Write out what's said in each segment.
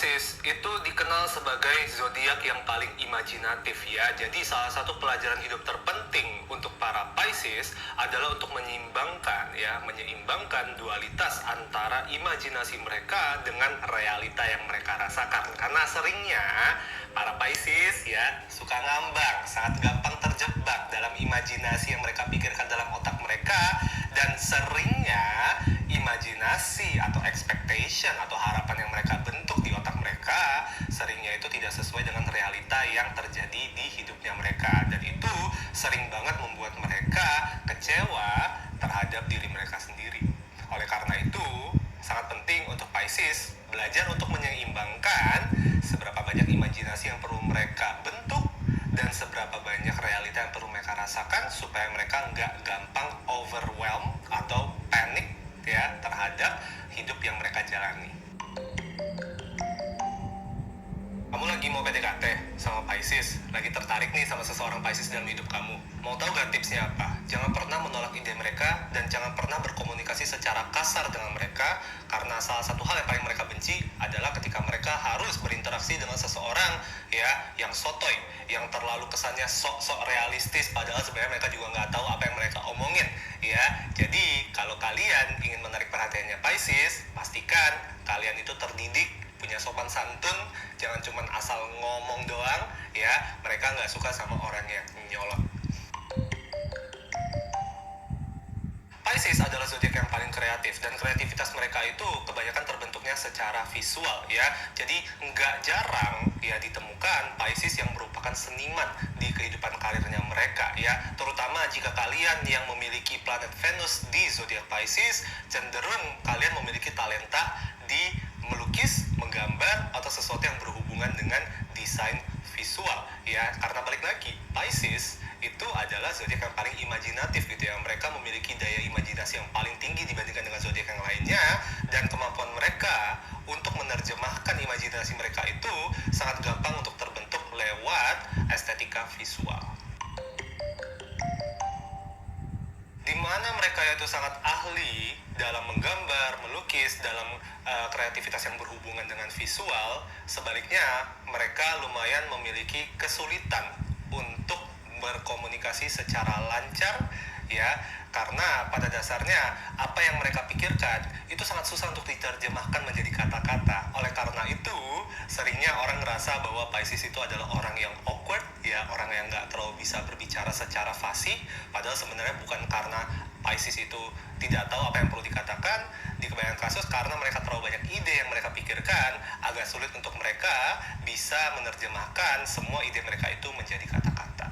Pisces itu dikenal sebagai zodiak yang paling imajinatif ya. Jadi salah satu pelajaran hidup terpenting untuk para Pisces adalah untuk menyeimbangkan dualitas antara imajinasi mereka dengan realita yang mereka rasakan. Karena seringnya para Pisces ya suka ngambang, sangat gampang terjebak dalam imajinasi yang mereka pikirkan dalam otak mereka, dan seringnya imajinasi atau expectation atau harapan yang mereka bentuk di otak mereka seringnya itu tidak sesuai dengan realita yang terjadi di hidupnya mereka, dan itu sering banget membuat mereka kecewa terhadap diri mereka sendiri. Oleh karena itu sangat penting untuk Pisces belajar untuk menyeimbangkan seberapa banyak imajinasi yang perlu mereka bentuk dan seberapa banyak realita yang perlu mereka rasakan supaya mereka nggak gampang overwhelmed atau panik ya terhadap hidup yang mereka jalani. Kamu lagi mau PDKT sama Pisces, lagi tertarik nih sama seseorang Pisces dalam hidup kamu. Mau tahu gak tipsnya apa? Jangan pernah menolak ide mereka dan jangan pernah berkomunikasi secara kasar dengan mereka, karena salah satu hal yang paling mereka benci adalah ketika mereka harus berinteraksi dengan seseorang ya yang sotoy, yang terlalu kesannya sok-sok realistis, padahal sebenarnya mereka juga nggak tahu apa yang mereka omongin ya. Jadi kalau kalian ingin menarik perhatiannya Pisces, pastikan kalian itu terdidik, punya sopan santun, jangan cuma asal ngomong doang ya. Mereka nggak suka sama orang yang nyolot. Pisces adalah zodiak yang paling kreatif, dan kreativitas mereka itu kebanyakan terbentuknya secara visual ya. Jadi nggak jarang ya ditemukan Pisces yang merupakan seniman di kehidupan karirnya mereka ya. Terutama jika kalian yang memiliki planet Venus di zodiak Pisces, cenderung kalian memiliki talenta di melukis, menggambar, atau sesuatu yang berhubungan dengan desain visual ya. Karena balik lagi, Pisces itu adalah zodiak yang paling imajinatif gitu ya. Mereka memiliki daya imajinasi yang paling tinggi dibandingkan dengan zodiak yang lainnya, dan kemampuan mereka untuk menerjemahkan imajinasi mereka itu sangat gampang untuk terbentuk lewat estetika visual. Di mana mereka itu sangat ahli dalam menggambar, melukis, dalam kreativitas yang berhubungan dengan visual. Sebaliknya, mereka lumayan memiliki kesulitan untuk berkomunikasi secara lancar ya, karena pada dasarnya apa yang mereka pikirkan itu sangat susah untuk diterjemahkan menjadi kata-kata. Oleh karena itu, seringnya orang ngerasa bahwa Pisces itu adalah orang yang awkward ya, orang yang nggak terlalu bisa berbicara secara fasih, padahal sebenarnya bukan karena Pisces itu tidak tahu apa yang perlu dikatakan. Di kebanyakan kasus karena mereka terlalu banyak ide yang mereka pikirkan, agak sulit untuk mereka bisa menerjemahkan semua ide mereka itu menjadi kata-kata.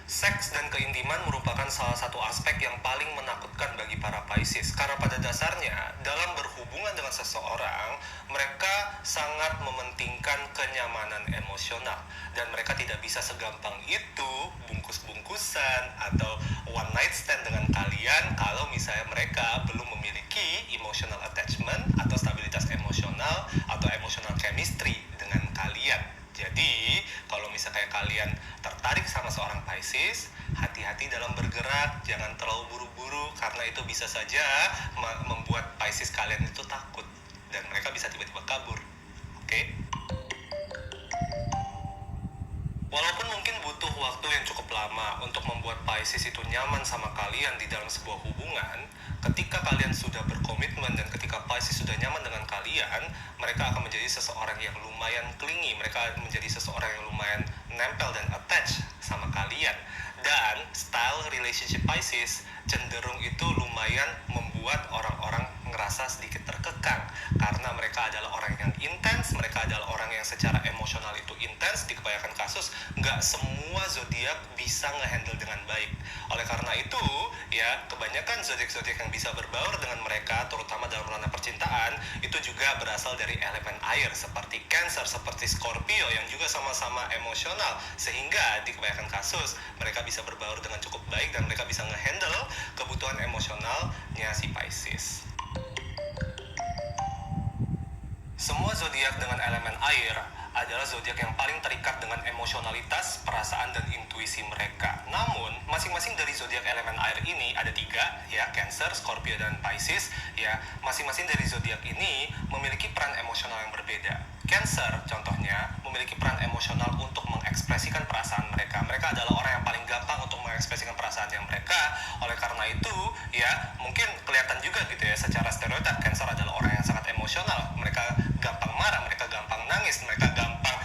Seks dan keintiman merupakan salah satu aspek yang paling menakutkan bagi para Pisces, karena pada dasarnya dalam berhubungan dengan seseorang mereka sangat mementingkan kenyamanan emosional, dan mereka tidak bisa segampang itu bungkus-bungkusan atau one night stand dengan kalian kalau misalnya mereka belum memiliki emotional attachment atau stabilitas emosional atau emotional chemistry dengan kalian. Jadi, kalau misalnya kalian tertarik sama seorang Pisces, hati-hati dalam bergerak, jangan terlalu buru-buru, karena itu bisa saja membuat Pisces kalian itu takut, dan mereka bisa tiba-tiba kabur. Oke? Walaupun mungkin butuh waktu yang cukup lama untuk membuat Pisces itu nyaman sama kalian di dalam sebuah hubungan, ketika kalian sudah berkomitmen dan ketika Pisces sudah nyaman dengan kalian, mereka akan menjadi seseorang yang lumayan clingy, mereka menjadi seseorang yang lumayan nempel dan attach sama kalian. Dan style relationship Pisces cenderung itu lumayan membuat orang-orang ngerasa sedikit terkekang, karena mereka adalah orang yang intens, mereka adalah orang yang secara emosional itu intens. Di kebanyakan kasus nggak semua zodiak bisa ngehandle dengan baik. Oleh karena itu ya, kebanyakan zodiak-zodiak yang bisa berbaur dengan mereka, terutama dalam ranah percintaan, itu juga berasal dari elemen air, seperti Cancer, seperti Scorpio yang juga sama-sama emosional, sehingga di kebanyakan kasus mereka bisa berbaur dengan cukup baik dan mereka bisa ngehandle kebutuhan emosionalnya si Pisces. Semua zodiak dengan elemen air adalah zodiak yang paling terikat dengan emosionalitas, perasaan, dan intuisi mereka. Namun, masing-masing dari zodiak elemen air ini ada 3 ya. Cancer, Scorpio, dan Pisces, ya, masing-masing dari zodiak ini memiliki peran emosional yang berbeda. Cancer, contohnya, memiliki peran emosional untuk mengekspresikan perasaan mereka. Mereka adalah orang yang paling gampang untuk mengekspresikan perasaannya mereka. Oleh karena itu, ya, mungkin kelihatan juga gitu ya, secara stereotip, Cancer adalah orang yang sangat emosional. Mereka gampang marah, mereka gampang nangis, mereka gampang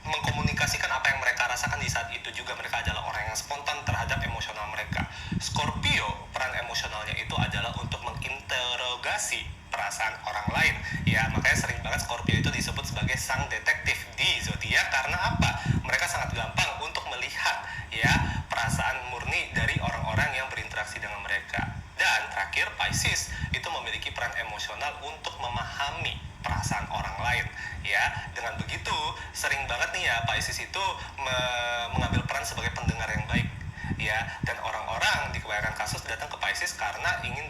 mengkomunikasikan apa yang mereka rasakan di saat itu juga. Mereka adalah orang yang spontan terhadap emosional mereka. Scorpio, peran emosionalnya itu adalah untuk menginterogasi perasaan orang lain, ya, makanya sering banget Scorpio itu disebut sebagai sang detektif di zodiak. Karena apa? Mereka sangat gampang untuk melihat, ya, perasaan murni dari orang-orang yang berinteraksi dengan mereka. Dan terakhir, Pisces itu memiliki peran emosional untuk memahami perasaan orang lain, ya. Dengan begitu, sering banget nih ya Pisces itu mengambil peran sebagai pendengar yang baik, ya. Dan orang-orang di kebanyakan kasus datang ke Pisces karena ingin